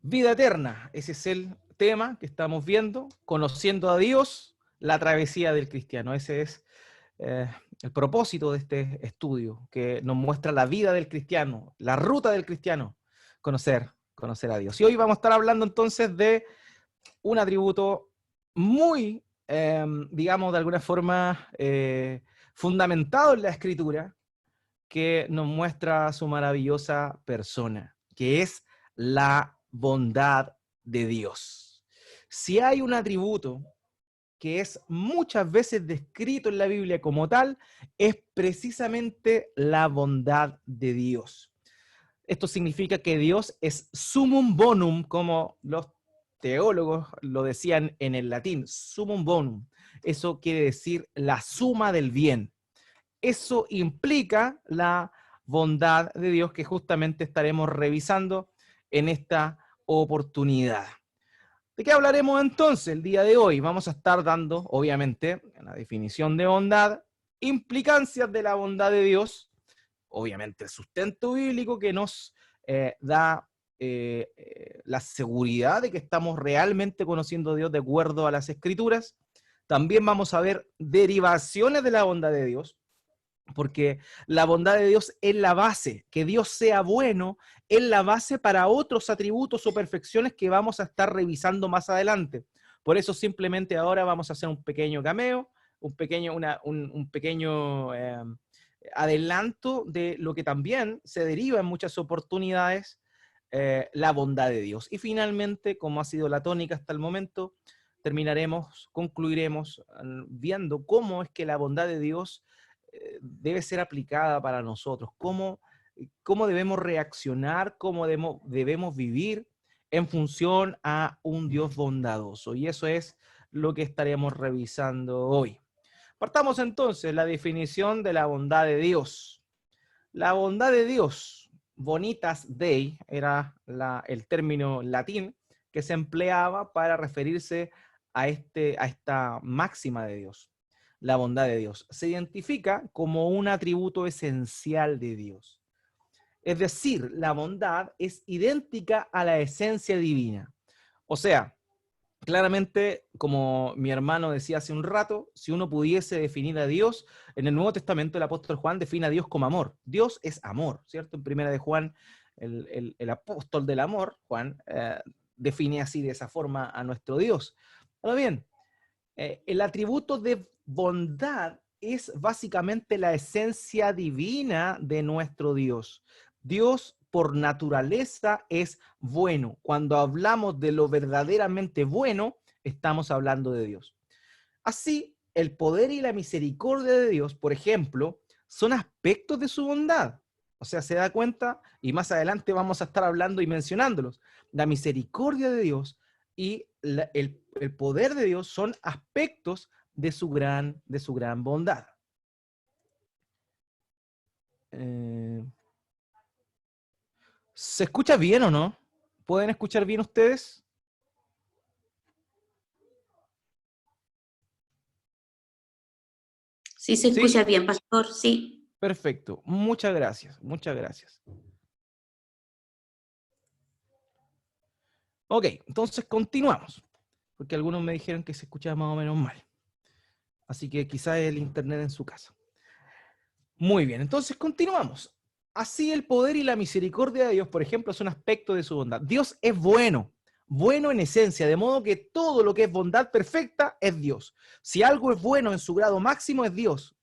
Vida eterna, ese es el tema que estamos viendo, conociendo a Dios, la travesía del cristiano. Ese es el propósito de este estudio, que nos muestra la vida del cristiano, la ruta del cristiano, conocer a Dios. Y hoy vamos a estar hablando entonces de un atributo muy, digamos, de alguna forma fundamentado en la Escritura, que nos muestra su maravillosa persona, que es la bondad de Dios. Si hay un atributo que es muchas veces descrito en la Biblia como tal, es precisamente la bondad de Dios. Esto significa que Dios es sumum bonum, como los teólogos lo decían en el latín, sumum bonum. Eso quiere decir la suma del bien. Eso implica la bondad de Dios que justamente estaremos revisando en esta oportunidad. ¿De qué hablaremos entonces el día de hoy? Vamos a estar dando, obviamente, la definición de bondad, implicancias de la bondad de Dios, obviamente el sustento bíblico que nos da la seguridad de que estamos realmente conociendo a Dios de acuerdo a las Escrituras. También vamos a ver derivaciones de la bondad de Dios, porque la bondad de Dios es la base, que Dios sea bueno es la base para otros atributos o perfecciones que vamos a estar revisando más adelante. Por eso simplemente ahora vamos a hacer un pequeño cameo, un pequeño adelanto de lo que también se deriva en muchas oportunidades, la bondad de Dios. Y finalmente, como ha sido la tónica hasta el momento, concluiremos viendo cómo es que la bondad de Dios debe ser aplicada para nosotros, cómo debemos reaccionar, cómo debemos vivir en función a un Dios bondadoso. Y eso es lo que estaremos revisando hoy. Partamos entonces la definición de la bondad de Dios. La bondad de Dios, bonitas Dei, era el término latín que se empleaba para referirse a esta máxima de Dios. La bondad de Dios se identifica como un atributo esencial de Dios. Es decir, la bondad es idéntica a la esencia divina. O sea, claramente, como mi hermano decía hace un rato, si uno pudiese definir a Dios, en el Nuevo Testamento el apóstol Juan define a Dios como amor. Dios es amor, ¿cierto? En primera de Juan, el apóstol del amor, Juan, define así de esa forma a nuestro Dios. Ahora bien, el atributo de bondad es básicamente la esencia divina de nuestro Dios. Dios por naturaleza es bueno. Cuando hablamos de lo verdaderamente bueno, estamos hablando de Dios. Así, el poder y la misericordia de Dios, por ejemplo, son aspectos de su bondad. O sea, se da cuenta, y más adelante vamos a estar hablando y mencionándolos. La misericordia de Dios y el poder de Dios son aspectos de su gran bondad. ¿Se escucha bien o no? ¿Pueden escuchar bien ustedes? Sí, se ¿Sí? escucha bien, pastor, sí. Perfecto. Muchas gracias. Muchas gracias. Ok, entonces continuamos. Porque algunos me dijeron que se escuchaba más o menos mal. Así que quizás el internet en su casa. Muy bien, entonces continuamos. Así el poder y la misericordia de Dios, por ejemplo, son aspectos de su bondad. Dios es bueno, bueno en esencia, de modo que todo lo que es bondad perfecta es Dios. Si algo es bueno en su grado máximo es Dios.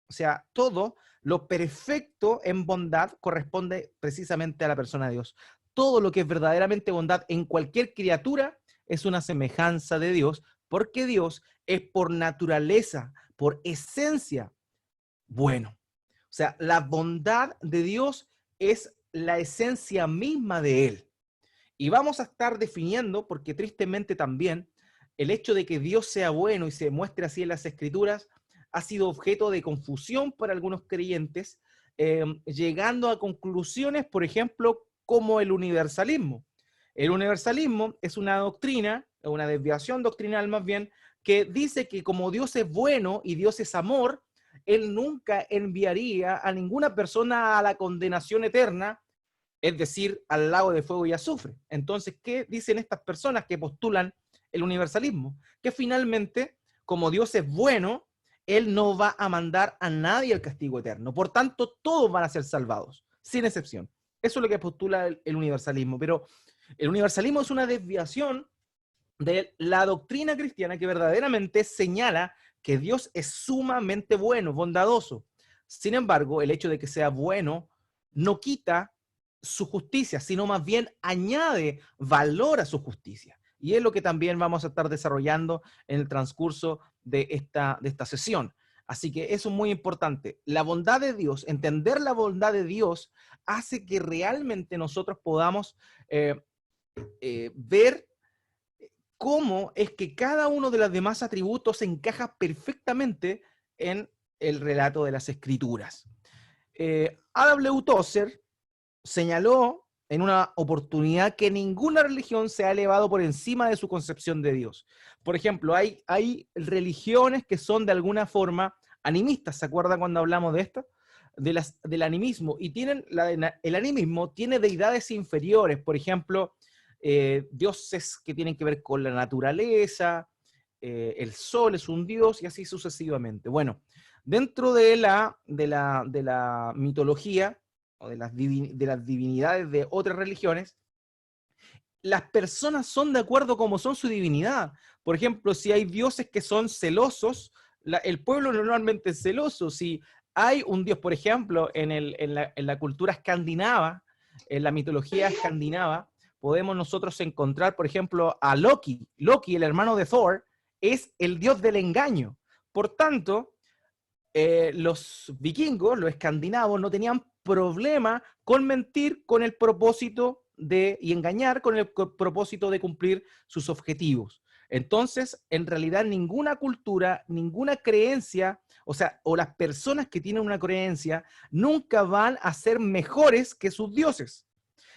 O sea, todo lo perfecto en bondad corresponde precisamente a la persona de Dios. Todo lo que es verdaderamente bondad en cualquier criatura es una semejanza de Dios, porque Dios es por naturaleza, por esencia, bueno. O sea, la bondad de Dios es la esencia misma de Él. Y vamos a estar definiendo, porque tristemente también, el hecho de que Dios sea bueno y se muestre así en las Escrituras ha sido objeto de confusión para algunos creyentes, llegando a conclusiones, por ejemplo, como el universalismo. El universalismo es una doctrina, una desviación doctrinal más bien, que dice que como Dios es bueno y Dios es amor, Él nunca enviaría a ninguna persona a la condenación eterna, es decir, al lago de fuego y azufre. Entonces, ¿qué dicen estas personas que postulan el universalismo? Que finalmente, como Dios es bueno, Él no va a mandar a nadie al castigo eterno. Por tanto, todos van a ser salvados, sin excepción. Eso es lo que postula el universalismo. Pero el universalismo es una desviación de la doctrina cristiana que verdaderamente señala que Dios es sumamente bueno, bondadoso. Sin embargo, el hecho de que sea bueno no quita su justicia, sino más bien añade valor a su justicia. Y es lo que también vamos a estar desarrollando en el transcurso de esta sesión. Así que eso es muy importante. La bondad de Dios, entender la bondad de Dios, hace que realmente nosotros podamos ver cómo es que cada uno de los demás atributos encaja perfectamente en el relato de las Escrituras. A.W. Tozer señaló en una oportunidad que ninguna religión se ha elevado por encima de su concepción de Dios. Por ejemplo, hay religiones que son de alguna forma animistas. ¿Se acuerdan cuando hablamos de esto? Del animismo. Y el animismo tiene deidades inferiores. Por ejemplo, dioses que tienen que ver con la naturaleza, el sol es un dios y así sucesivamente. Bueno, dentro de la mitología o de las divinidades de otras religiones, las personas son de acuerdo como son su divinidad. Por ejemplo, si hay dioses que son celosos, el pueblo normalmente es celoso. Si hay un dios, por ejemplo, en la cultura escandinava, en la mitología escandinava, podemos nosotros encontrar, por ejemplo, a Loki. Loki, el hermano de Thor, es el dios del engaño. Por tanto, los vikingos, los escandinavos, no tenían problema con mentir con el propósito y engañar con el propósito de cumplir sus objetivos. Entonces, en realidad, ninguna cultura, ninguna creencia, o las personas que tienen una creencia, nunca van a ser mejores que sus dioses.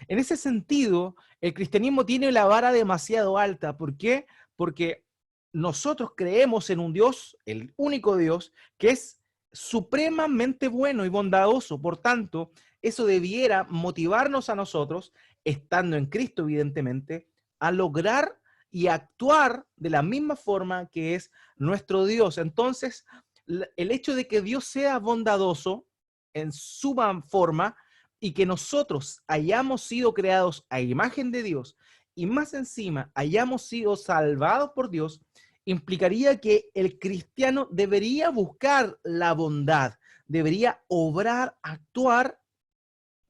En ese sentido, el cristianismo tiene la vara demasiado alta. ¿Por qué? Porque nosotros creemos en un Dios, el único Dios, que es supremamente bueno y bondadoso. Por tanto, eso debiera motivarnos a nosotros, estando en Cristo, evidentemente, a lograr y actuar de la misma forma que es nuestro Dios. Entonces, el hecho de que Dios sea bondadoso en su forma y que nosotros hayamos sido creados a imagen de Dios y más encima hayamos sido salvados por Dios, implicaría que el cristiano debería buscar la bondad, debería obrar, actuar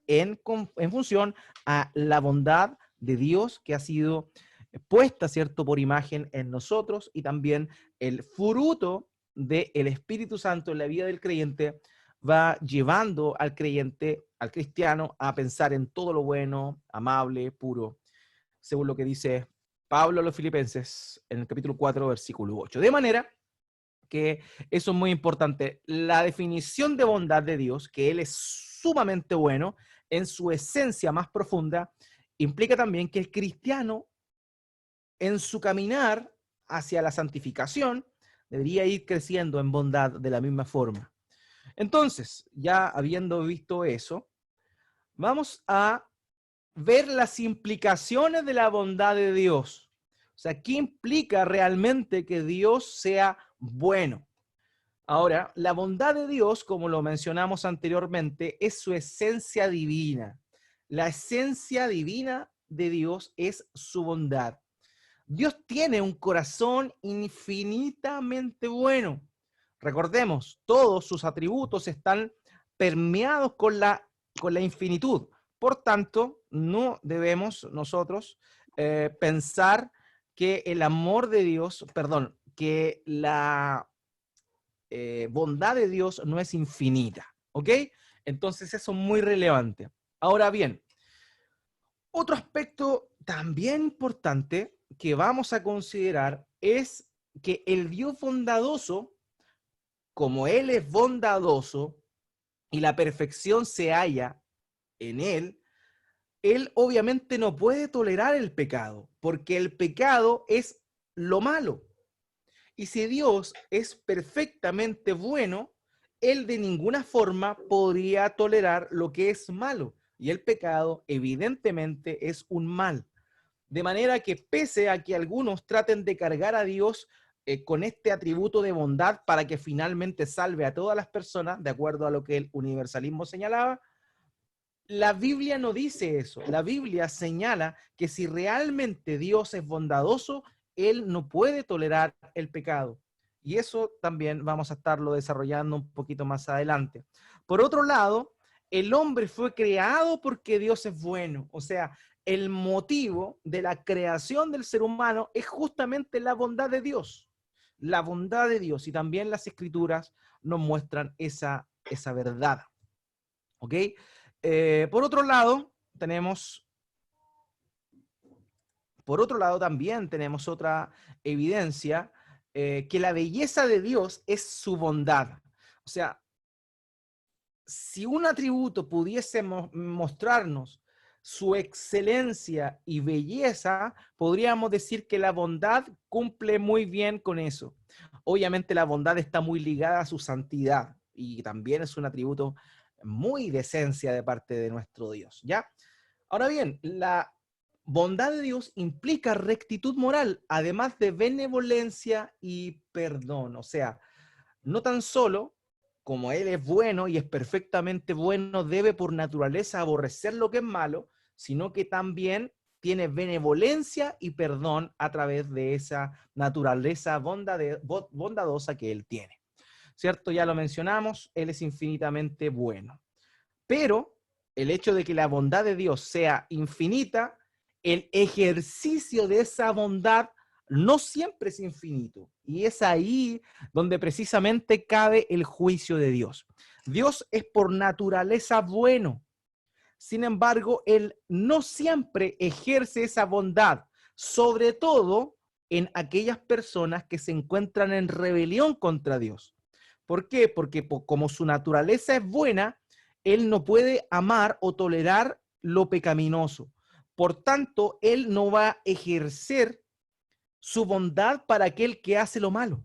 en función a la bondad de Dios que ha sido puesta, ¿cierto?, por imagen en nosotros, y también el fruto del Espíritu Santo en la vida del creyente va llevando al creyente, al cristiano, a pensar en todo lo bueno, amable, puro, según lo que dice Pablo a los Filipenses en el capítulo 4, versículo 8. De manera que eso es muy importante. La definición de bondad de Dios, que Él es sumamente bueno en su esencia más profunda, implica también que el cristiano, en su caminar hacia la santificación, debería ir creciendo en bondad de la misma forma. Entonces, ya habiendo visto eso, vamos a ver las implicaciones de la bondad de Dios. O sea, ¿qué implica realmente que Dios sea bueno? Ahora, la bondad de Dios, como lo mencionamos anteriormente, es su esencia divina. La esencia divina de Dios es su bondad. Dios tiene un corazón infinitamente bueno. Recordemos, todos sus atributos están permeados con la infinitud. Por tanto, no debemos nosotros pensar que el amor de Dios, perdón, que la bondad de Dios no es infinita, ¿ok? Entonces eso es muy relevante. Ahora bien, otro aspecto también importante que vamos a considerar es que el Dios bondadoso, como Él es bondadoso y la perfección se halla en Él, Él obviamente no puede tolerar el pecado, porque el pecado es lo malo. Y si Dios es perfectamente bueno, Él de ninguna forma podría tolerar lo que es malo. Y el pecado evidentemente es un mal. De manera que pese a que algunos traten de cargar a Dios con este atributo de bondad para que finalmente salve a todas las personas, de acuerdo a lo que el universalismo señalaba, la Biblia no dice eso. La Biblia señala que si realmente Dios es bondadoso, Él no puede tolerar el pecado. Y eso también vamos a estarlo desarrollando un poquito más adelante. Por otro lado, el hombre fue creado porque Dios es bueno. O sea, el motivo de la creación del ser humano es justamente la bondad de Dios. La bondad de Dios. Y también las escrituras nos muestran esa verdad. ¿Ok? Por otro lado, también tenemos otra evidencia, que la belleza de Dios es su bondad. O sea, si un atributo pudiese mostrarnos su excelencia y belleza, podríamos decir que la bondad cumple muy bien con eso. Obviamente la bondad está muy ligada a su santidad y también es un atributo muy de esencia de parte de nuestro Dios, ¿ya? Ahora bien, la bondad de Dios implica rectitud moral, además de benevolencia y perdón. O sea, no tan solo como Él es bueno y es perfectamente bueno, debe por naturaleza aborrecer lo que es malo, sino que también tiene benevolencia y perdón a través de esa naturaleza bondadosa que Él tiene. ¿Cierto? Ya lo mencionamos, Él es infinitamente bueno. Pero el hecho de que la bondad de Dios sea infinita, el ejercicio de esa bondad no siempre es infinito. Y es ahí donde precisamente cabe el juicio de Dios. Dios es por naturaleza bueno. Sin embargo, Él no siempre ejerce esa bondad, sobre todo en aquellas personas que se encuentran en rebelión contra Dios. ¿Por qué? Porque como su naturaleza es buena, Él no puede amar o tolerar lo pecaminoso. Por tanto, Él no va a ejercer su bondad para aquel que hace lo malo.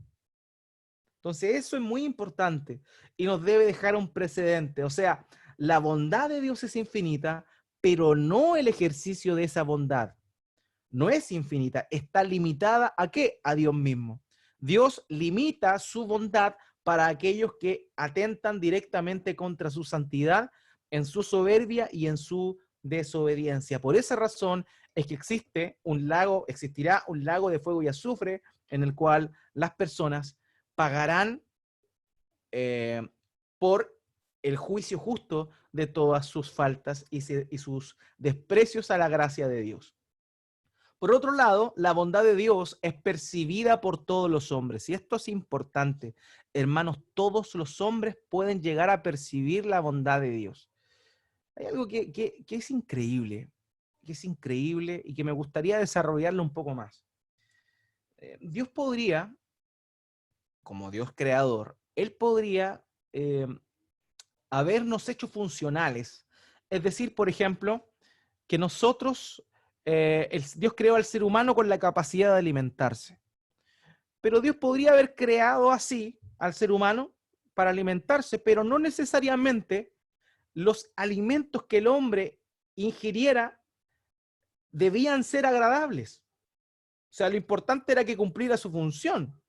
Entonces, eso es muy importante y nos debe dejar un precedente. O sea, la bondad de Dios es infinita, pero no el ejercicio de esa bondad. No es infinita, está limitada ¿a qué? A Dios mismo. Dios limita su bondad para aquellos que atentan directamente contra su santidad, en su soberbia y en su desobediencia. Por esa razón es que existirá un lago de fuego y azufre en el cual las personas pagarán por el juicio justo de todas sus faltas y sus desprecios a la gracia de Dios. Por otro lado, la bondad de Dios es percibida por todos los hombres. Y esto es importante. Hermanos, todos los hombres pueden llegar a percibir la bondad de Dios. Hay algo que es increíble, y que me gustaría desarrollarlo un poco más. Dios podría, como Dios creador, Él podría habernos hecho funcionales. Es decir, por ejemplo, que nosotros, Dios creó al ser humano con la capacidad de alimentarse. Pero Dios podría haber creado así al ser humano para alimentarse, pero no necesariamente los alimentos que el hombre ingiriera debían ser agradables. O sea, lo importante era que cumpliera su función.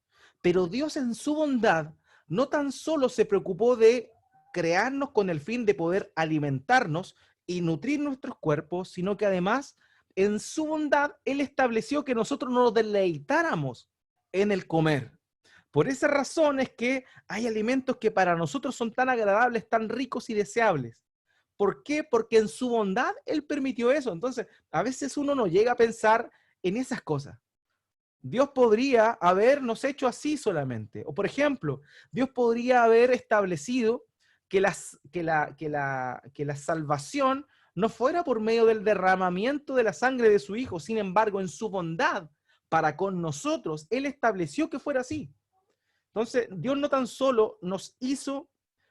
Pero Dios en su bondad no tan solo se preocupó de crearnos con el fin de poder alimentarnos y nutrir nuestros cuerpos, sino que además en su bondad Él estableció que nosotros nos deleitáramos en el comer. Por esa razón es que hay alimentos que para nosotros son tan agradables, tan ricos y deseables. ¿Por qué? Porque en su bondad Él permitió eso. Entonces, a veces uno no llega a pensar en esas cosas. Dios podría habernos hecho así solamente. O por ejemplo, Dios podría haber establecido que la salvación no fuera por medio del derramamiento de la sangre de su Hijo. Sin embargo, en su bondad para con nosotros, Él estableció que fuera así. Entonces, Dios no tan solo nos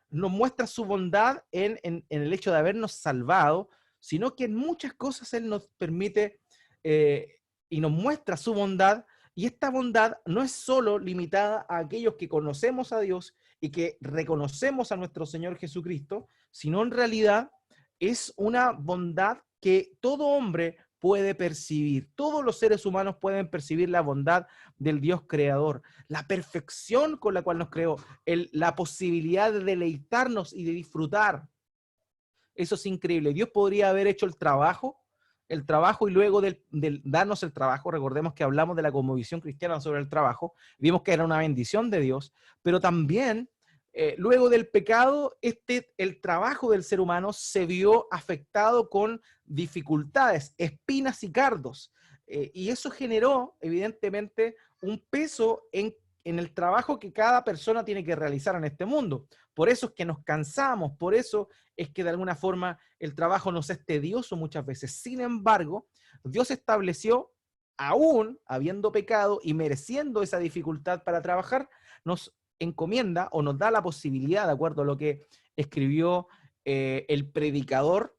muestra su bondad en el hecho de habernos salvado, sino que en muchas cosas Él nos permite y nos muestra su bondad. Y esta bondad no es solo limitada a aquellos que conocemos a Dios y que reconocemos a nuestro Señor Jesucristo, sino en realidad es una bondad que todo hombre puede percibir. Todos los seres humanos pueden percibir la bondad del Dios creador, la perfección con la cual nos creó, la posibilidad de deleitarnos y de disfrutar. Eso es increíble. Dios podría haber hecho el trabajo y luego del darnos el trabajo, recordemos que hablamos de la cosmovisión cristiana sobre el trabajo, vimos que era una bendición de Dios, pero también luego del pecado, el trabajo del ser humano se vio afectado con dificultades, espinas y cardos, y eso generó evidentemente un peso en el trabajo que cada persona tiene que realizar en este mundo. Por eso es que nos cansamos, por eso es que de alguna forma el trabajo nos es tedioso muchas veces. Sin embargo, Dios estableció, aún habiendo pecado y mereciendo esa dificultad para trabajar, nos encomienda o nos da la posibilidad, de acuerdo a lo que escribió el predicador,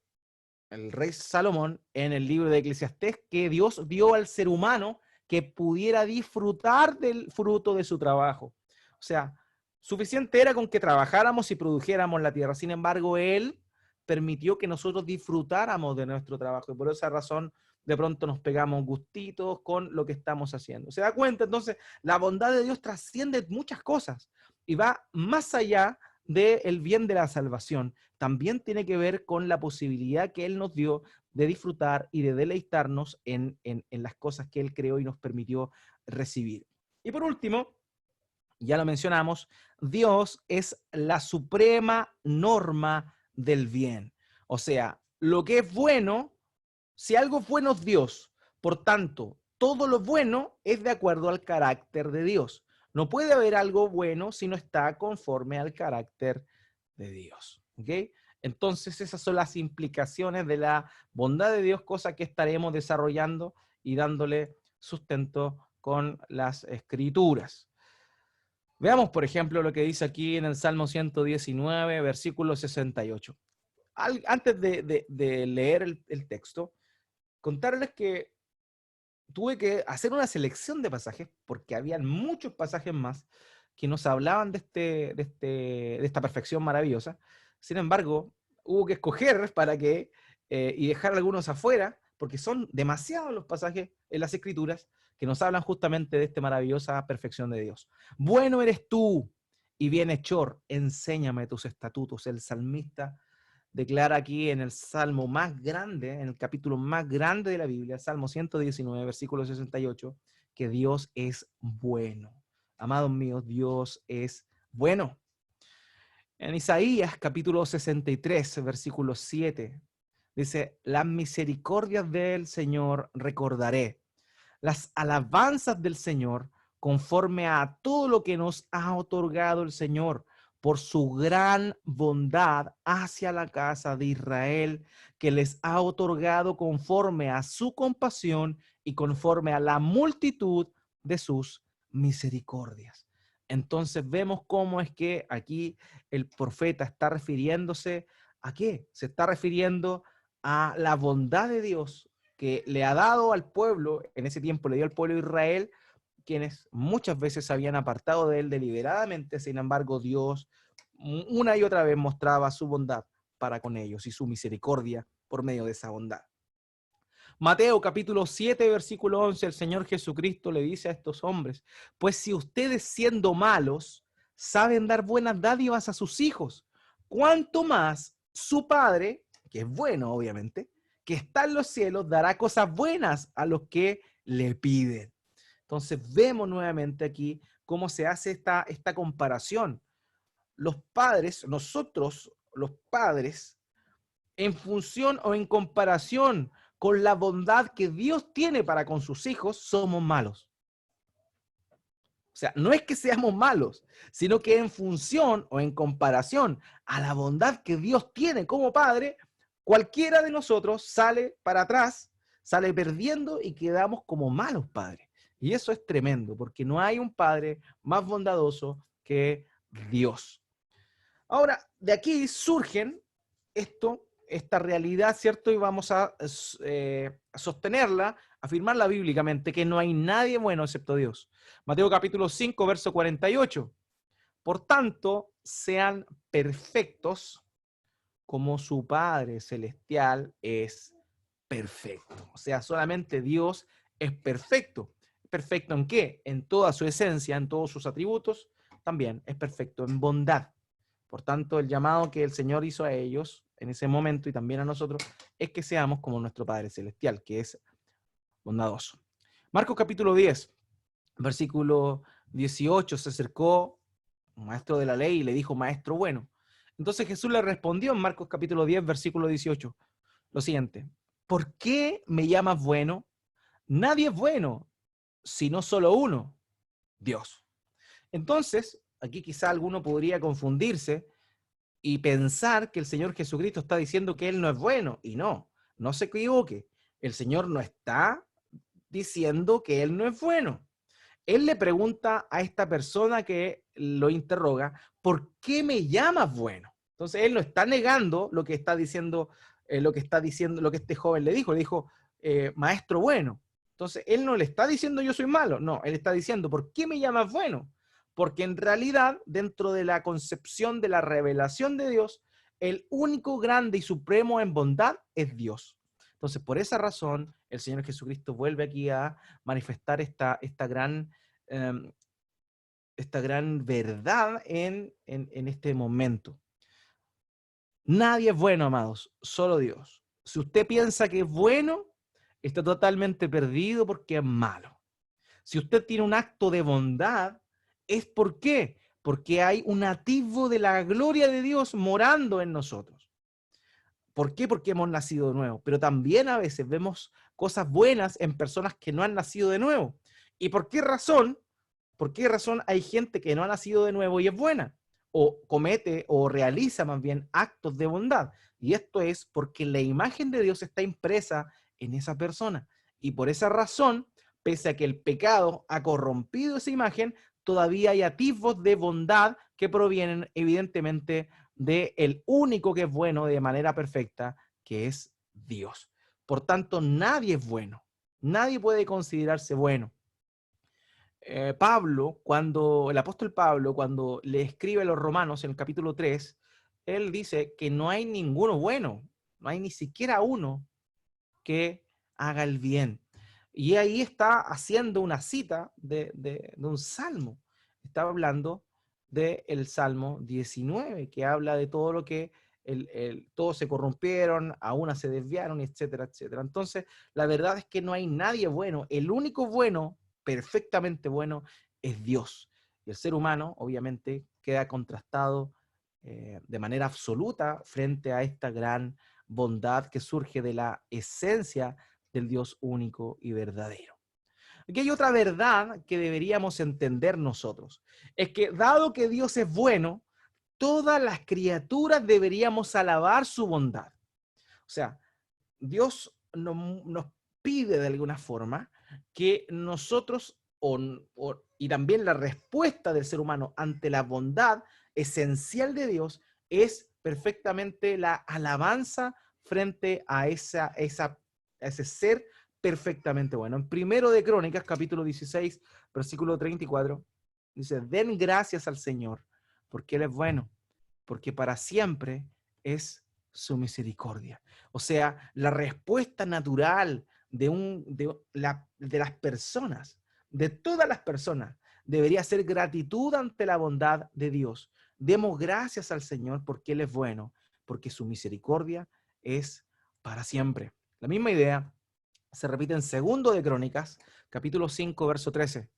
el rey Salomón, en el libro de Eclesiastés, que Dios dio al ser humano que pudiera disfrutar del fruto de su trabajo. O sea, suficiente era con que trabajáramos y produjéramos la tierra. Sin embargo, Él permitió que nosotros disfrutáramos de nuestro trabajo. Y por esa razón, de pronto nos pegamos gustitos con lo que estamos haciendo. ¿Se da cuenta? Entonces, la bondad de Dios trasciende muchas cosas y va más allá del bien de la salvación. También tiene que ver con la posibilidad que Él nos dio de disfrutar y de deleitarnos en las cosas que Él creó y nos permitió recibir. Y por último, ya lo mencionamos, Dios es la suprema norma del bien. O sea, lo que es bueno, si algo es bueno es Dios. Por tanto, todo lo bueno es de acuerdo al carácter de Dios. No puede haber algo bueno si no está conforme al carácter de Dios. ¿Ok? Entonces, esas son las implicaciones de la bondad de Dios, cosa que estaremos desarrollando y dándole sustento con las escrituras. Veamos, por ejemplo, lo que dice aquí en el Salmo 119, versículo 68. Antes de leer el texto, contarles que tuve que hacer una selección de pasajes, porque habían muchos pasajes más que nos hablaban de esta perfección maravillosa. Sin embargo, hubo que escoger y dejar algunos afuera, porque son demasiados los pasajes en las Escrituras que nos hablan justamente de esta maravillosa perfección de Dios. Bueno eres tú y bienhechor, enséñame tus estatutos. El salmista declara aquí en el salmo más grande, en el capítulo más grande de la Biblia, Salmo 119, versículo 68, que Dios es bueno. Amados míos, Dios es bueno. En Isaías capítulo 63, versículo 7, dice, las misericordias del Señor recordaré, las alabanzas del Señor conforme a todo lo que nos ha otorgado el Señor por su gran bondad hacia la casa de Israel, que les ha otorgado conforme a su compasión y conforme a la multitud de sus misericordias. Entonces vemos cómo es que aquí el profeta está refiriéndose ¿a qué? Se está refiriendo a la bondad de Dios que le ha dado al pueblo, en ese tiempo le dio al pueblo de Israel, quienes muchas veces se habían apartado de él deliberadamente. Sin embargo, Dios una y otra vez mostraba su bondad para con ellos y su misericordia por medio de esa bondad. Mateo capítulo 7, versículo 11, el Señor Jesucristo le dice a estos hombres, pues si ustedes siendo malos saben dar buenas dádivas a sus hijos, ¿cuánto más su Padre, que es bueno obviamente, que está en los cielos, dará cosas buenas a los que le piden? Entonces vemos nuevamente aquí cómo se hace esta comparación. Los padres, nosotros los padres, en función o en comparación con la bondad que Dios tiene para con sus hijos, somos malos. O sea, no es que seamos malos, sino que en función o en comparación a la bondad que Dios tiene como Padre, cualquiera de nosotros sale para atrás, sale perdiendo y quedamos como malos padres. Y eso es tremendo, porque no hay un Padre más bondadoso que Dios. Ahora, de aquí surgen esta realidad, ¿cierto? Y vamos a sostenerla, afirmarla bíblicamente, que no hay nadie bueno excepto Dios. Mateo capítulo 5, verso 48. Por tanto, sean perfectos como su Padre Celestial es perfecto. O sea, solamente Dios es perfecto. ¿Perfecto en qué? En toda su esencia, en todos sus atributos. También es perfecto en bondad. Por tanto, el llamado que el Señor hizo a ellos en ese momento y también a nosotros es que seamos como nuestro Padre Celestial, que es bondadoso. Marcos capítulo 10, versículo 18, se acercó un maestro de la ley y le dijo, maestro bueno. Entonces Jesús le respondió en Marcos capítulo 10, versículo 18, lo siguiente, ¿por qué me llamas bueno? Nadie es bueno, sino solo uno, Dios. Entonces, aquí quizá alguno podría confundirse y pensar que el Señor Jesucristo está diciendo que Él no es bueno. Y no, no se equivoque. El Señor no está diciendo que Él no es bueno. Él le pregunta a esta persona que lo interroga, ¿por qué me llamas bueno? Entonces él no está negando lo que está diciendo, lo que este joven le dijo, maestro bueno. Entonces él no le está diciendo yo soy malo, no, él está diciendo, ¿por qué me llamas bueno? Porque en realidad, dentro de la concepción de la revelación de Dios, el único grande y supremo en bondad es Dios. Entonces, por esa razón, el Señor Jesucristo vuelve aquí a manifestar esta em, gran verdad en este momento. Nadie es bueno, amados, solo Dios. Si usted piensa que es bueno, está totalmente perdido porque es malo. Si usted tiene un acto de bondad, ¿es por qué? Porque hay un atisbo de la gloria de Dios morando en nosotros. ¿Por qué? Porque hemos nacido de nuevo. Pero también a veces vemos cosas buenas en personas que no han nacido de nuevo. ¿Y por qué razón? ¿Por qué razón hay gente que no ha nacido de nuevo y es buena? O comete o realiza más bien actos de bondad. Y esto es porque la imagen de Dios está impresa en esa persona. Y por esa razón, pese a que el pecado ha corrompido esa imagen, todavía hay atisbos de bondad que provienen evidentemente del único que es bueno de manera perfecta, que es Dios. Por tanto, nadie es bueno. Nadie puede considerarse bueno. El apóstol Pablo, cuando le escribe a los romanos en el capítulo 3, él dice que no hay ninguno bueno, no hay ni siquiera uno que haga el bien. Y ahí está haciendo una cita de un salmo. Está hablando del Salmo 19, que habla de todo lo que todos se corrompieron, a una se desviaron, etcétera, etcétera. Entonces, la verdad es que no hay nadie bueno. El único bueno, perfectamente bueno, es Dios. Y el ser humano, obviamente, queda contrastado de manera absoluta frente a esta gran bondad que surge de la esencia del Dios único y verdadero. Aquí hay otra verdad que deberíamos entender nosotros. Es que dado que Dios es bueno, todas las criaturas deberíamos alabar su bondad. O sea, Dios nos pide de alguna forma que nosotros, y también la respuesta del ser humano ante la bondad esencial de Dios es perfectamente la alabanza frente a ese ser perfectamente bueno. En Primero de Crónicas, capítulo 16, versículo 34, dice, den gracias al Señor, porque Él es bueno, porque para siempre es su misericordia. O sea, la respuesta natural de las personas, de todas las personas, debería ser gratitud ante la bondad de Dios. Demos gracias al Señor porque Él es bueno, porque su misericordia es para siempre. La misma idea se repite en Segundo de Crónicas, capítulo 5, verso 13.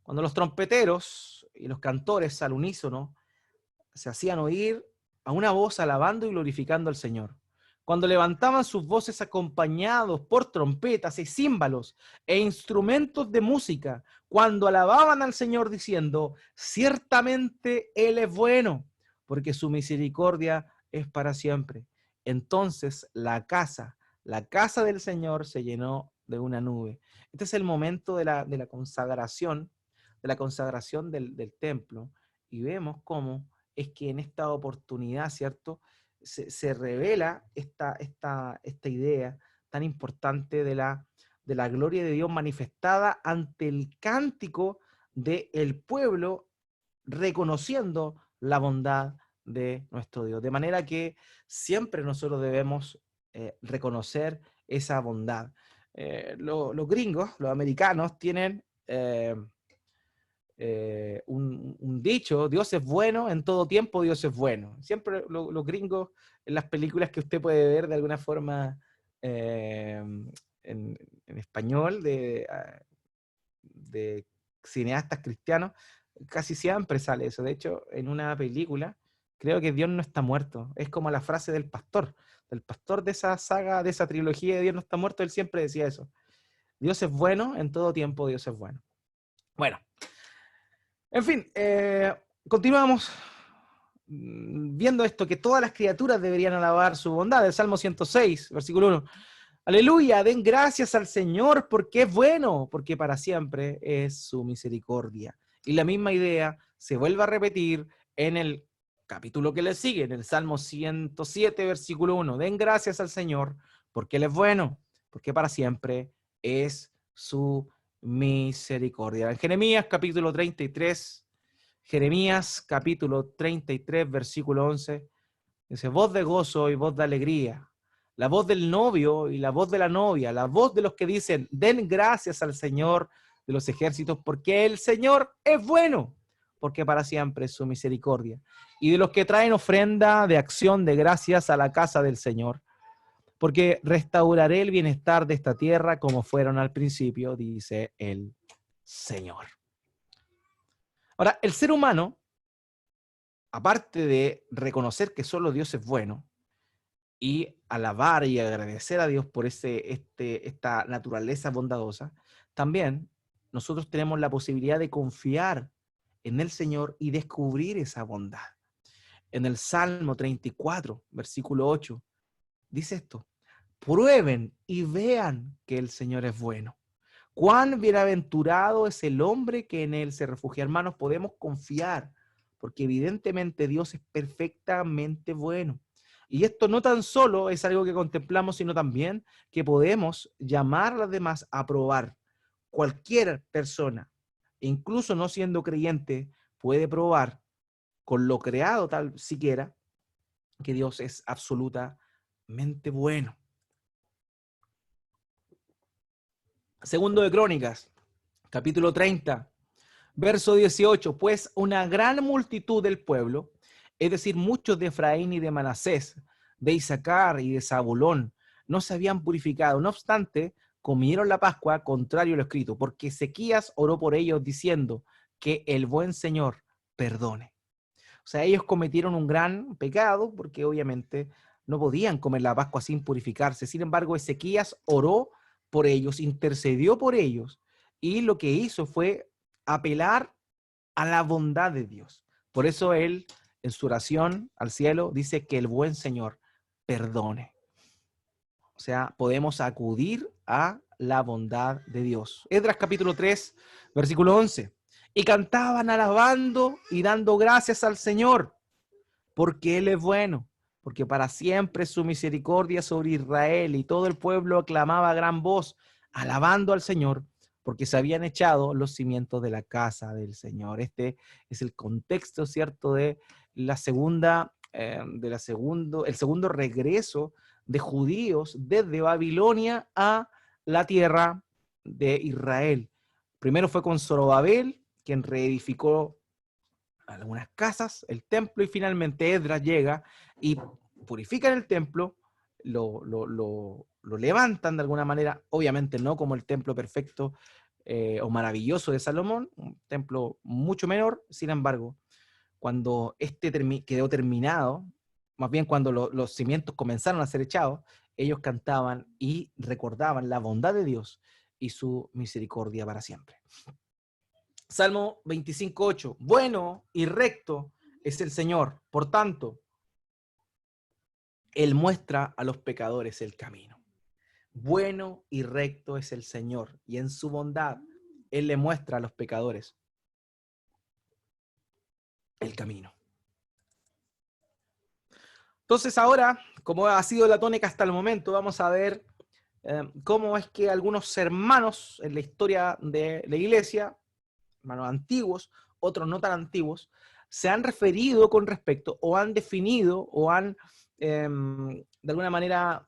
Cuando los trompeteros y los cantores al unísono se hacían oír a una voz alabando y glorificando al Señor. Cuando levantaban sus voces acompañados por trompetas y címbalos e instrumentos de música, cuando alababan al Señor diciendo, ciertamente Él es bueno, porque su misericordia es para siempre. Entonces la casa del Señor se llenó de una nube. Este es el momento de la consagración del templo, y vemos cómo es que en esta oportunidad, ¿cierto? Se revela esta idea tan importante de la gloria de Dios manifestada ante el cántico del pueblo, reconociendo la bondad de nuestro Dios. De manera que siempre nosotros debemos reconocer esa bondad. Los gringos, los americanos, tienen un dicho: Dios es bueno, en todo tiempo Dios es bueno. Siempre los gringos, en las películas que usted puede ver de alguna forma en español, de cineastas cristianos, casi siempre sale eso. De hecho, en una película, creo que Dios no está muerto. Es como la frase del pastor de esa saga, de esa trilogía de Dios no está muerto. Él siempre decía eso: Dios es bueno, en todo tiempo Dios es bueno. Bueno, en fin, continuamos viendo esto, que todas las criaturas deberían alabar su bondad. El Salmo 106, versículo 1. Aleluya, den gracias al Señor porque es bueno, porque para siempre es su misericordia. Y la misma idea se vuelve a repetir en el capítulo que le sigue, en el Salmo 107, versículo 1. Den gracias al Señor porque Él es bueno, porque para siempre es su misericordia. En Jeremías capítulo 33, versículo 11, dice: voz de gozo y voz de alegría, la voz del novio y la voz de la novia, la voz de los que dicen: den gracias al Señor de los ejércitos, porque el Señor es bueno, porque para siempre es su misericordia. Y de los que traen ofrenda de acción de gracias a la casa del Señor, porque restauraré el bienestar de esta tierra como fueron al principio, dice el Señor. Ahora, el ser humano, aparte de reconocer que solo Dios es bueno y alabar y agradecer a Dios por esta naturaleza bondadosa, también nosotros tenemos la posibilidad de confiar en el Señor y descubrir esa bondad. En el Salmo 34, versículo 8, dice esto: prueben y vean que el Señor es bueno. Cuán bienaventurado es el hombre que en él se refugia. Hermanos, podemos confiar, porque evidentemente Dios es perfectamente bueno. Y esto no tan solo es algo que contemplamos, sino también que podemos llamar a los demás a probar. Cualquier persona, incluso no siendo creyente, puede probar con lo creado tal siquiera que Dios es absolutamente bueno. Segundo de Crónicas, capítulo 30, verso 18, pues una gran multitud del pueblo, es decir, muchos de Efraín y de Manasés, de Isaacar y de Zabulón, no se habían purificado. No obstante, comieron la Pascua contrario a lo escrito, porque Ezequías oró por ellos diciendo: que el buen Señor perdone. O sea, ellos cometieron un gran pecado porque obviamente no podían comer la Pascua sin purificarse. Sin embargo, Ezequías oró por ellos, intercedió por ellos, y lo que hizo fue apelar a la bondad de Dios. Por eso él, en su oración al cielo, dice: que el buen Señor perdone. O sea, podemos acudir a la bondad de Dios. Esdras capítulo 3, versículo 11. Y cantaban alabando y dando gracias al Señor, porque Él es bueno, porque para siempre es su misericordia sobre Israel. Y todo el pueblo aclamaba a gran voz, alabando al Señor, porque se habían echado los cimientos de la casa del Señor. Este es el contexto, ¿cierto?, de la segunda, el segundo regreso de judíos desde Babilonia a la tierra de Israel. Primero fue con Zorobabel, quien reedificó algunas casas, el templo, y finalmente Esdras llega y purifican el templo, lo levantan de alguna manera, obviamente no como el templo perfecto o maravilloso de Salomón, un templo mucho menor. Sin embargo, cuando quedó terminado, más bien cuando los cimientos comenzaron a ser echados, ellos cantaban y recordaban la bondad de Dios y su misericordia para siempre. Salmo 25:8, bueno y recto es el Señor, por tanto, Él muestra a los pecadores el camino. Bueno y recto es el Señor, y en su bondad Él le muestra a los pecadores el camino. Entonces ahora, como ha sido la tónica hasta el momento, vamos a ver cómo es que algunos hermanos en la historia de la iglesia, hermanos antiguos, otros no tan antiguos, se han referido con respecto, o han definido, o han de alguna manera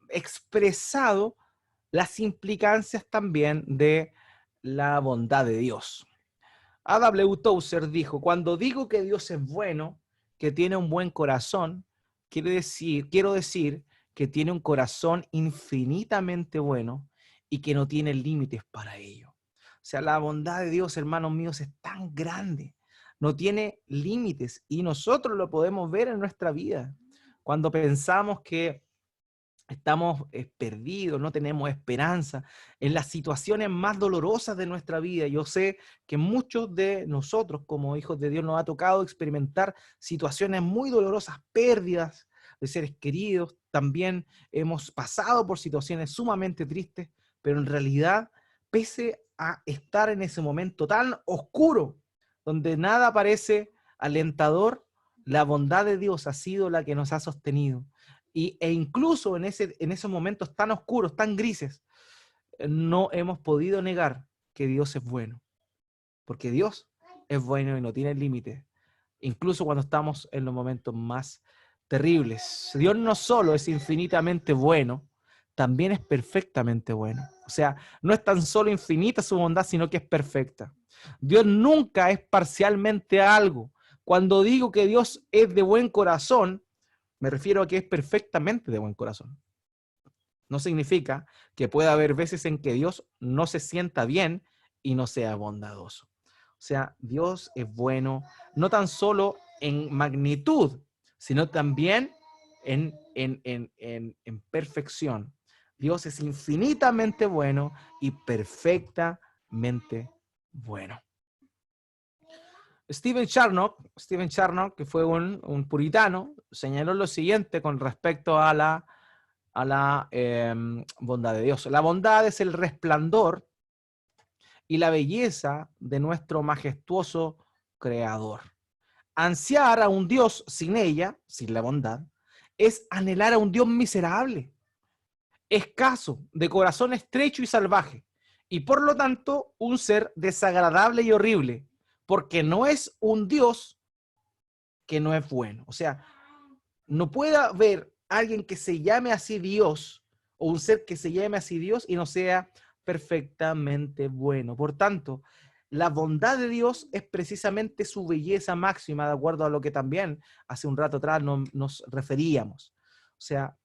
expresado las implicancias también de la bondad de Dios. A.W. Tozer dijo: cuando digo que Dios es bueno, que tiene un buen corazón, quiero decir que tiene un corazón infinitamente bueno y que no tiene límites para ello. O sea, la bondad de Dios, hermanos míos, es tan grande, no tiene límites, y nosotros lo podemos ver en nuestra vida. Cuando pensamos que estamos perdidos, no tenemos esperanza, en las situaciones más dolorosas de nuestra vida. Yo sé que muchos de nosotros, como hijos de Dios, nos ha tocado experimentar situaciones muy dolorosas, pérdidas de seres queridos. También hemos pasado por situaciones sumamente tristes, pero en realidad, pese a estar en ese momento tan oscuro, donde nada parece alentador, la bondad de Dios ha sido la que nos ha sostenido. E incluso en esos momentos tan oscuros, tan grises, no hemos podido negar que Dios es bueno. Porque Dios es bueno y no tiene límites. Incluso cuando estamos en los momentos más terribles. Dios no solo es infinitamente bueno, también es perfectamente bueno. O sea, no es tan solo infinita su bondad, sino que es perfecta. Dios nunca es parcialmente algo. Cuando digo que Dios es de buen corazón, me refiero a que es perfectamente de buen corazón. No significa que pueda haber veces en que Dios no se sienta bien y no sea bondadoso. O sea, Dios es bueno no tan solo en magnitud, sino también en perfección. Dios es infinitamente bueno y perfectamente bueno. Stephen Charnock, que fue un puritano, señaló lo siguiente con respecto a la bondad de Dios. La bondad es el resplandor y la belleza de nuestro majestuoso Creador. Ansiar a un Dios sin ella, sin la bondad, es anhelar a un Dios miserable, escaso, de corazón estrecho y salvaje, y por lo tanto un ser desagradable y horrible, porque no es un Dios que no es bueno. O sea, no puede haber alguien que se llame así Dios, o un ser que se llame así Dios y no sea perfectamente bueno. Por tanto, la bondad de Dios es precisamente su belleza máxima, de acuerdo a lo que también hace un rato atrás nos referíamos. O sea,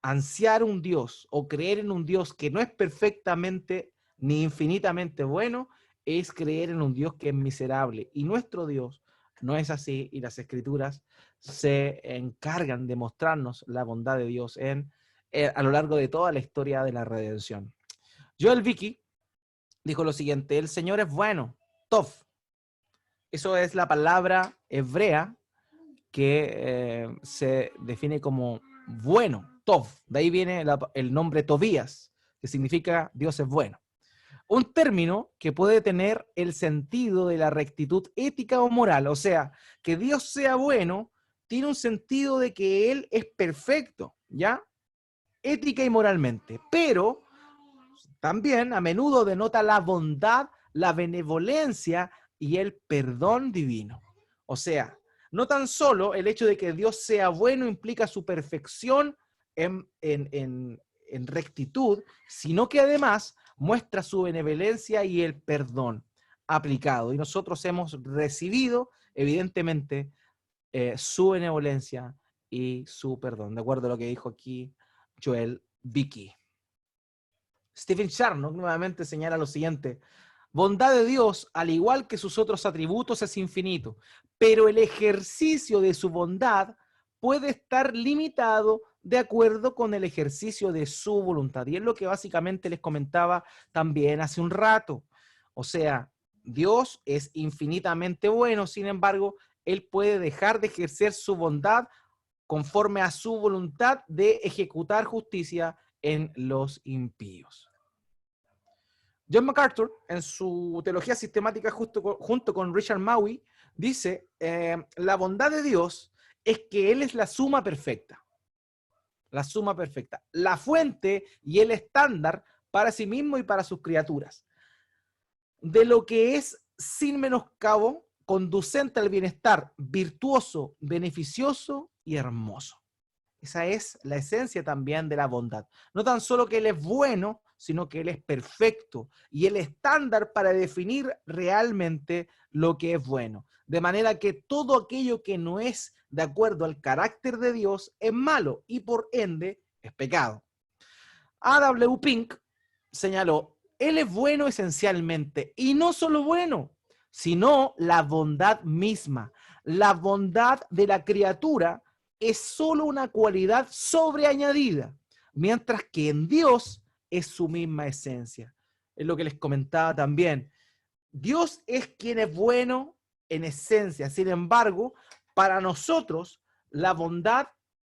ansiar un Dios o creer en un Dios que no es perfectamente ni infinitamente bueno, es creer en un Dios que es miserable. Y nuestro Dios no es así, y las Escrituras se encargan de mostrarnos la bondad de Dios a lo largo de toda la historia de la redención. Joel Vicky dijo lo siguiente: el Señor es bueno, Tov. Eso es la palabra hebrea que se define como bueno, Tov. De ahí viene el nombre Tobías, que significa Dios es bueno. Un término que puede tener el sentido de la rectitud ética o moral. O sea, que Dios sea bueno tiene un sentido de que Él es perfecto, ¿ya? Ética y moralmente. Pero también a menudo denota la bondad, la benevolencia y el perdón divino. O sea, no tan solo el hecho de que Dios sea bueno implica su perfección en rectitud, sino que además muestra su benevolencia y el perdón aplicado. Y nosotros hemos recibido, evidentemente, su benevolencia y su perdón, de acuerdo a lo que dijo aquí Joel Vicky. Stephen Charnock nuevamente señala lo siguiente: bondad de Dios, al igual que sus otros atributos, es infinito, pero el ejercicio de su bondad puede estar limitado de acuerdo con el ejercicio de su voluntad. Y es lo que básicamente les comentaba también hace un rato. O sea, Dios es infinitamente bueno, sin embargo, Él puede dejar de ejercer su bondad conforme a su voluntad de ejecutar justicia en los impíos. John MacArthur, en su teología sistemática junto con Richard Maury, dice, la bondad de Dios es que Él es la suma perfecta, la fuente y el estándar para sí mismo y para sus criaturas, de lo que es sin menoscabo conducente al bienestar, virtuoso, beneficioso y hermoso. Esa es la esencia también de la bondad. No tan solo que Él es bueno, sino que Él es perfecto y el estándar para definir realmente lo que es bueno. De manera que todo aquello que no es de acuerdo al carácter de Dios es malo y por ende es pecado. A.W. Pink señaló, Él es bueno esencialmente y no solo bueno, sino la bondad misma. La bondad de la criatura es solo una cualidad sobreañadida, mientras que en Dios es su misma esencia. Es lo que les comentaba también. Dios es quien es bueno en esencia. Sin embargo, para nosotros, la bondad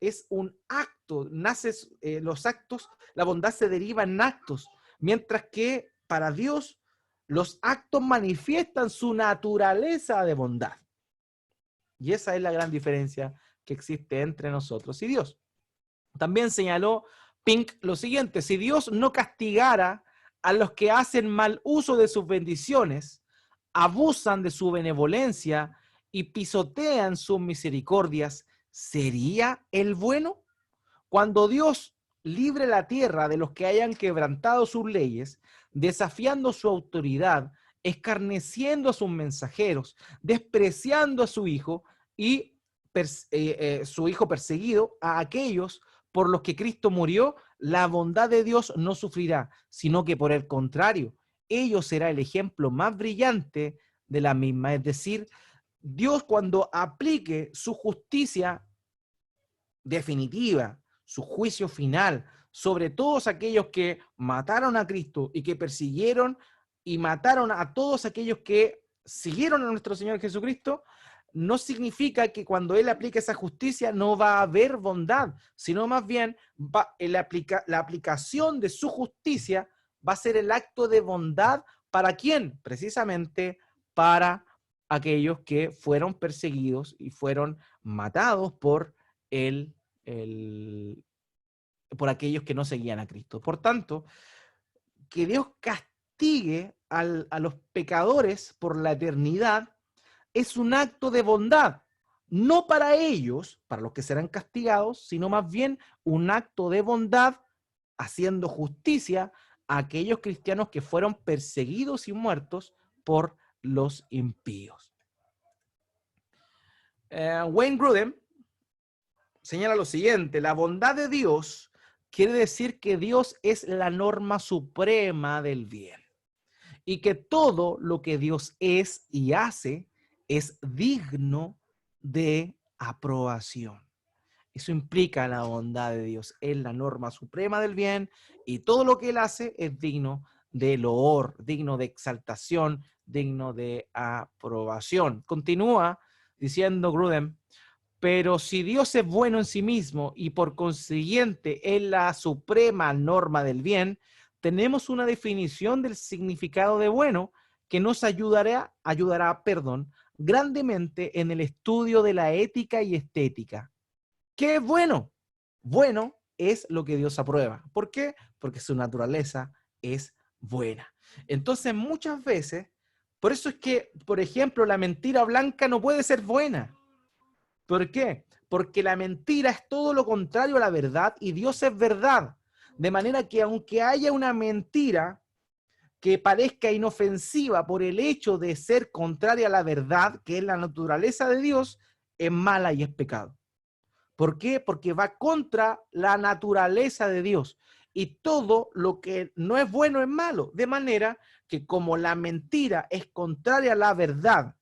es un acto. Los actos, la bondad se deriva en actos, mientras que para Dios los actos manifiestan su naturaleza de bondad. Y esa es la gran diferencia que existe entre nosotros y Dios. También señaló Pink lo siguiente: si Dios no castigara a los que hacen mal uso de sus bendiciones, abusan de su benevolencia y pisotean sus misericordias, ¿sería Él bueno? Cuando Dios libre la tierra de los que hayan quebrantado sus leyes, desafiando su autoridad, escarneciendo a sus mensajeros, despreciando a su hijo y su hijo perseguido, a aquellos por los que Cristo murió, la bondad de Dios no sufrirá, sino que por el contrario, ello será el ejemplo más brillante de la misma. Es decir, Dios, cuando aplique su justicia definitiva, su juicio final sobre todos aquellos que mataron a Cristo y que persiguieron y mataron a todos aquellos que siguieron a nuestro Señor Jesucristo, no significa que cuando Él aplique esa justicia no va a haber bondad, sino más bien la aplicación de su justicia va a ser el acto de bondad. ¿Para quién? Precisamente para aquellos que fueron perseguidos y fueron matados por por aquellos que no seguían a Cristo. Por tanto, que Dios castigue a los pecadores por la eternidad es un acto de bondad, no para ellos, para los que serán castigados, sino más bien un acto de bondad haciendo justicia a aquellos cristianos que fueron perseguidos y muertos por los impíos. Wayne Grudem señala lo siguiente: la bondad de Dios quiere decir que Dios es la norma suprema del bien y que todo lo que Dios es y hace es digno de aprobación. Eso implica la bondad de Dios. Es la norma suprema del bien y todo lo que Él hace es digno de loor, digno de exaltación, digno de aprobación. Continúa diciendo Grudem: pero si Dios es bueno en sí mismo y por consiguiente es la suprema norma del bien, tenemos una definición del significado de bueno que nos ayudará, grandemente en el estudio de la ética y estética. ¿Qué es bueno? Bueno es lo que Dios aprueba. ¿Por qué? Porque su naturaleza es buena. Entonces, muchas veces, por eso es que, por ejemplo, la mentira blanca no puede ser buena. ¿Por qué? Porque la mentira es todo lo contrario a la verdad y Dios es verdad. De manera que aunque haya una mentira que parezca inofensiva por el hecho de ser contraria a la verdad, que es la naturaleza de Dios, es mala y es pecado. ¿Por qué? Porque va contra la naturaleza de Dios. Y todo lo que no es bueno es malo. De manera que como la mentira es contraria a la verdad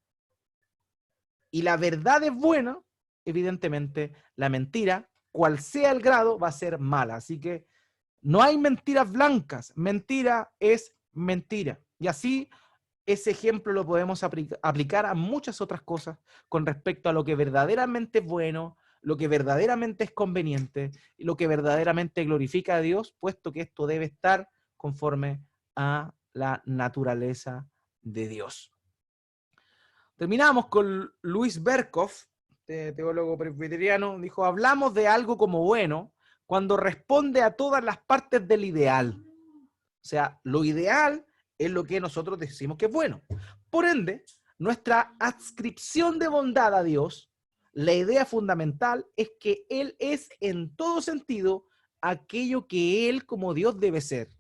y la verdad es buena, evidentemente la mentira, cual sea el grado, va a ser mala. Así que no hay mentiras blancas. Mentira es mentira. Y así ese ejemplo lo podemos aplicar a muchas otras cosas con respecto a lo que verdaderamente es bueno, lo que verdaderamente es conveniente y lo que verdaderamente glorifica a Dios, puesto que esto debe estar conforme a la naturaleza de Dios. Terminamos con Luis Berkhoff, teólogo presbiteriano, dijo: hablamos de algo como bueno cuando responde a todas las partes del ideal. O sea, lo ideal es lo que nosotros decimos que es bueno. Por ende, nuestra adscripción de bondad a Dios, la idea fundamental es que Él es en todo sentido aquello que Él como Dios debe ser.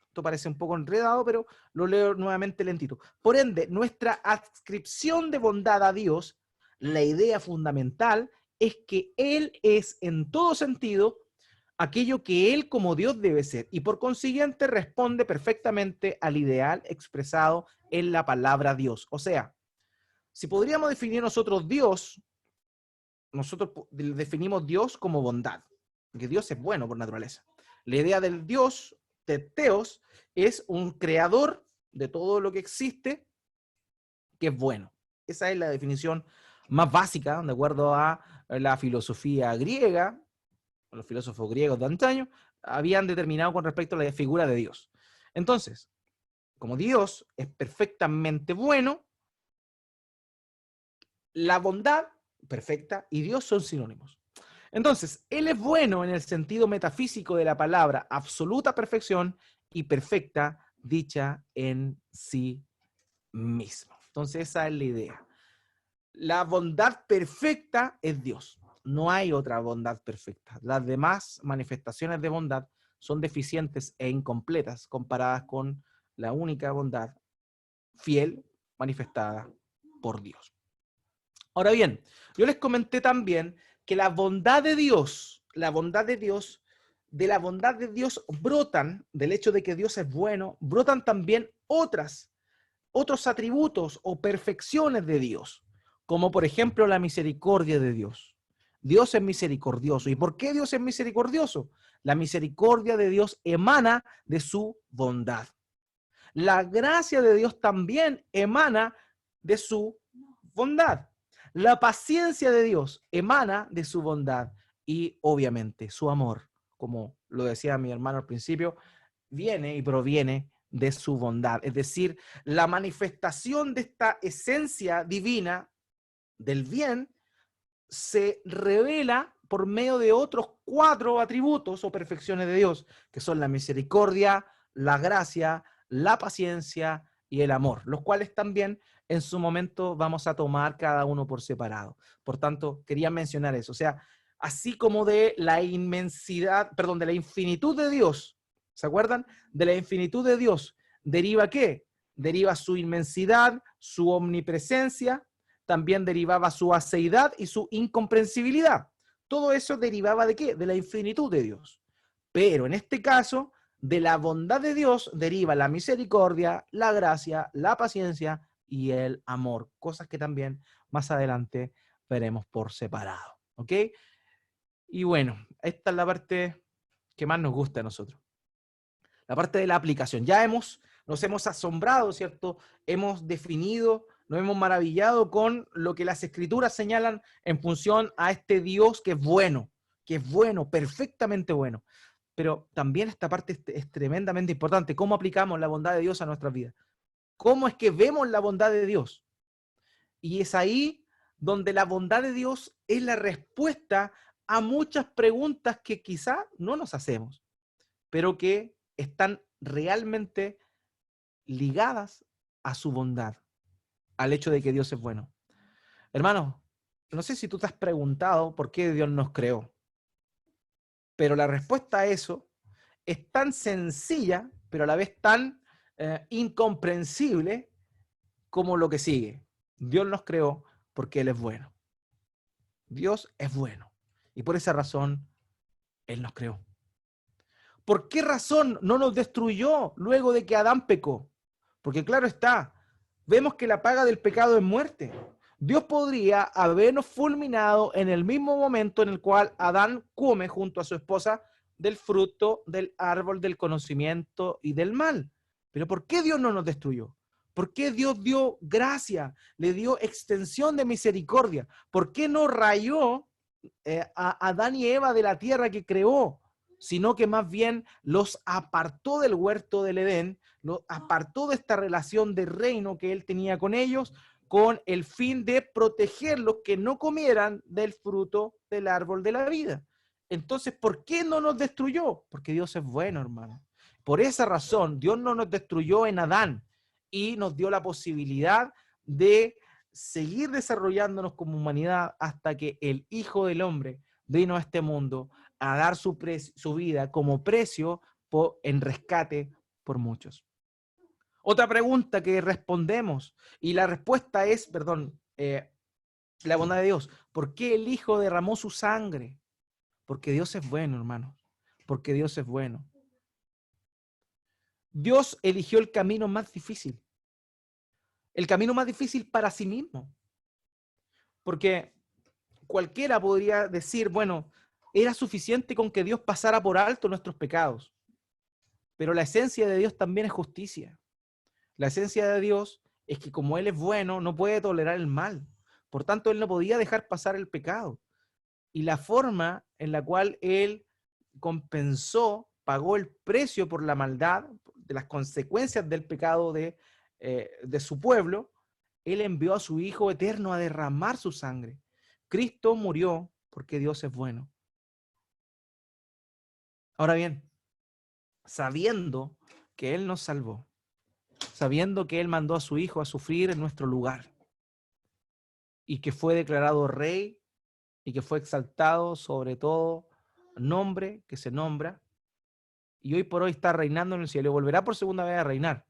Esto parece un poco enredado, pero lo leo nuevamente lentito. Por ende, nuestra adscripción de bondad a Dios, la idea fundamental es que Él es en todo sentido aquello que Él como Dios debe ser, y por consiguiente responde perfectamente al ideal expresado en la palabra Dios. O sea, si podríamos definir nosotros Dios, nosotros definimos Dios como bondad, porque Dios es bueno por naturaleza. La idea del Dios, Teos, es un creador de todo lo que existe que es bueno. Esa es la definición más básica, de acuerdo a la filosofía griega. Los filósofos griegos de antaño habían determinado con respecto a la figura de Dios. Entonces, como Dios es perfectamente bueno, la bondad perfecta y Dios son sinónimos. Entonces, Él es bueno en el sentido metafísico de la palabra, absoluta perfección y perfecta dicha en sí mismo. Entonces, esa es la idea. La bondad perfecta es Dios. No hay otra bondad perfecta. Las demás manifestaciones de bondad son deficientes e incompletas comparadas con la única bondad fiel manifestada por Dios. Ahora bien, yo les comenté también que la bondad de Dios, de la bondad de Dios brotan, del hecho de que Dios es bueno, brotan también otros atributos o perfecciones de Dios, como por ejemplo la misericordia de Dios. Dios es misericordioso. ¿Y por qué Dios es misericordioso? La misericordia de Dios emana de su bondad. La gracia de Dios también emana de su bondad. La paciencia de Dios emana de su bondad y obviamente su amor, como lo decía mi hermano al principio, viene y proviene de su bondad. Es decir, la manifestación de esta esencia divina del bien se revela por medio de otros 4 atributos o perfecciones de Dios, que son la misericordia, la gracia, la paciencia y el amor, los cuales también en su momento vamos a tomar cada uno por separado. Por tanto, quería mencionar eso. O sea, así como de la inmensidad, perdón, de la infinitud de Dios, ¿se acuerdan? De la infinitud de Dios, ¿deriva qué? Deriva su inmensidad, su omnipresencia, también derivaba su aceidad y su incomprensibilidad. Todo eso derivaba ¿de qué? De la infinitud de Dios. Pero en este caso, de la bondad de Dios deriva la misericordia, la gracia, la paciencia y el amor. Cosas que también más adelante veremos por separado. ¿Ok? Y bueno, esta es la parte que más nos gusta a nosotros. La parte de la aplicación. Nos hemos asombrado, ¿cierto? Hemos definido, nos hemos maravillado con lo que las escrituras señalan en función a este Dios que es bueno, perfectamente bueno. Pero también esta parte es tremendamente importante. ¿Cómo aplicamos la bondad de Dios a nuestras vidas? ¿Cómo es que vemos la bondad de Dios? Y es ahí donde la bondad de Dios es la respuesta a muchas preguntas que quizá no nos hacemos, pero que están realmente ligadas a su bondad, al hecho de que Dios es bueno. Hermano, no sé si tú te has preguntado por qué Dios nos creó, pero la respuesta a eso es tan sencilla, pero a la vez tan incomprensible como lo que sigue. Dios nos creó porque Él es bueno. Dios es bueno. Y por esa razón, Él nos creó. ¿Por qué razón no nos destruyó luego de que Adán pecó? Porque claro está, vemos que la paga del pecado es muerte. Dios podría habernos fulminado en el mismo momento en el cual Adán come junto a su esposa del fruto del árbol del conocimiento y del mal. Pero ¿por qué Dios no nos destruyó? ¿Por qué Dios dio gracia? Le dio extensión de misericordia. ¿Por qué no rayó a Adán y Eva de la tierra que creó? Sino que más bien los apartó del huerto del Edén, los apartó de esta relación de reino que él tenía con ellos, con el fin de protegerlos que no comieran del fruto del árbol de la vida. Entonces, ¿por qué no nos destruyó? Porque Dios es bueno, hermano. Por esa razón, Dios no nos destruyó en Adán y nos dio la posibilidad de seguir desarrollándonos como humanidad hasta que el Hijo del Hombre vino a este mundo a dar su vida como precio en rescate por muchos. Otra pregunta que respondemos, y la respuesta es, perdón, la bondad de Dios. ¿Por qué el Hijo derramó su sangre? Porque Dios es bueno, hermanos. Porque Dios es bueno. Dios eligió el camino más difícil. El camino más difícil para sí mismo. Porque cualquiera podría decir, bueno, era suficiente con que Dios pasara por alto nuestros pecados. Pero la esencia de Dios también es justicia. La esencia de Dios es que como Él es bueno, no puede tolerar el mal. Por tanto, Él no podía dejar pasar el pecado. Y la forma en la cual Él compensó, pagó el precio por la maldad, de las consecuencias del pecado de su pueblo, Él envió a su Hijo eterno a derramar su sangre. Cristo murió porque Dios es bueno. Ahora bien, sabiendo que Él nos salvó, sabiendo que Él mandó a su Hijo a sufrir en nuestro lugar y que fue declarado Rey y que fue exaltado sobre todo nombre que se nombra, y hoy por hoy está reinando en el cielo y volverá por segunda vez a reinar.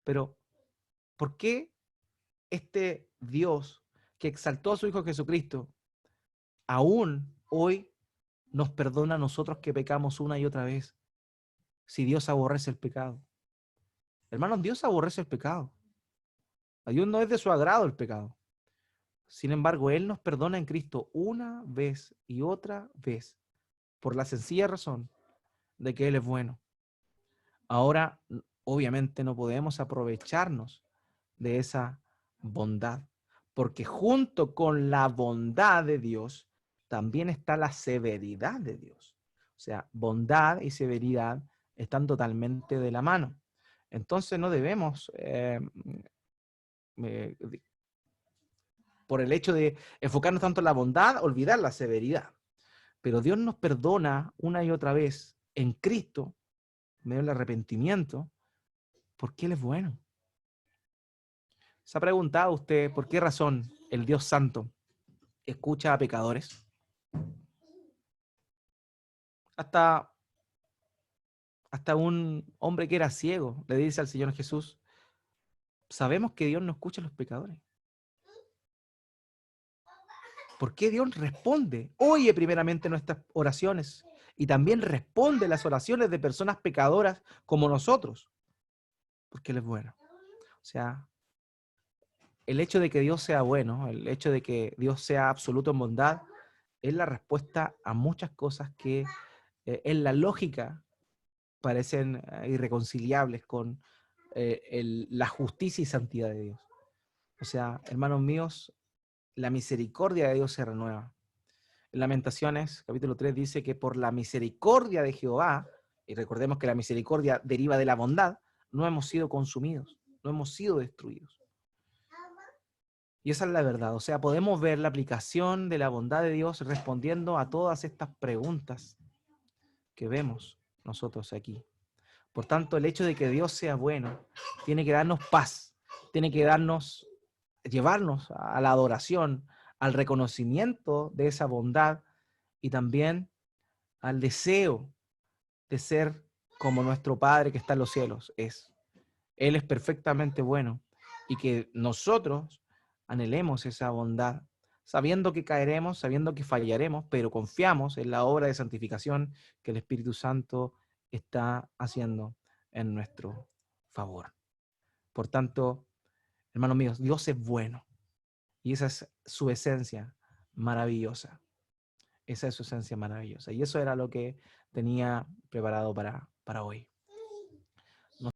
Pero, ¿por qué este Dios que exaltó a su Hijo Jesucristo aún hoy nos perdona a nosotros que pecamos una y otra vez? Si Dios aborrece el pecado. Hermanos, Dios aborrece el pecado. A Dios no es de su agrado el pecado. Sin embargo, Él nos perdona en Cristo una vez y otra vez por la sencilla razón de que Él es bueno. Ahora, obviamente, no podemos aprovecharnos de esa bondad, porque junto con la bondad de Dios también está la severidad de Dios. O sea, bondad y severidad están totalmente de la mano. Entonces no debemos, por el hecho de enfocarnos tanto en la bondad, olvidar la severidad. Pero Dios nos perdona una y otra vez en Cristo, en medio del arrepentimiento, porque Él es bueno. ¿Se ha preguntado usted por qué razón el Dios Santo escucha a pecadores? Hasta un hombre que era ciego le dice al Señor Jesús, sabemos que Dios no escucha a los pecadores. ¿Por qué Dios responde? Oye primeramente nuestras oraciones y también responde las oraciones de personas pecadoras como nosotros, porque Él es bueno. O sea, el hecho de que Dios sea bueno, el hecho de que Dios sea absoluto en bondad, es la respuesta a muchas cosas que en la lógica parecen irreconciliables con la justicia y santidad de Dios. O sea, hermanos míos, la misericordia de Dios se renueva. En Lamentaciones, capítulo 3, dice que por la misericordia de Jehová, y recordemos que la misericordia deriva de la bondad, no hemos sido consumidos, no hemos sido destruidos. Y esa es la verdad. O sea, podemos ver la aplicación de la bondad de Dios respondiendo a todas estas preguntas que vemos nosotros aquí. Por tanto, el hecho de que Dios sea bueno tiene que darnos paz, tiene que llevarnos a la adoración, al reconocimiento de esa bondad y también al deseo de ser como nuestro Padre que está en los cielos es. Él es perfectamente bueno y que nosotros anhelemos esa bondad, sabiendo que caeremos, sabiendo que fallaremos, pero confiamos en la obra de santificación que el Espíritu Santo está haciendo en nuestro favor. Por tanto, hermanos míos, Dios es bueno y esa es su esencia maravillosa. Esa es su esencia maravillosa. Y eso era lo que tenía preparado para hoy.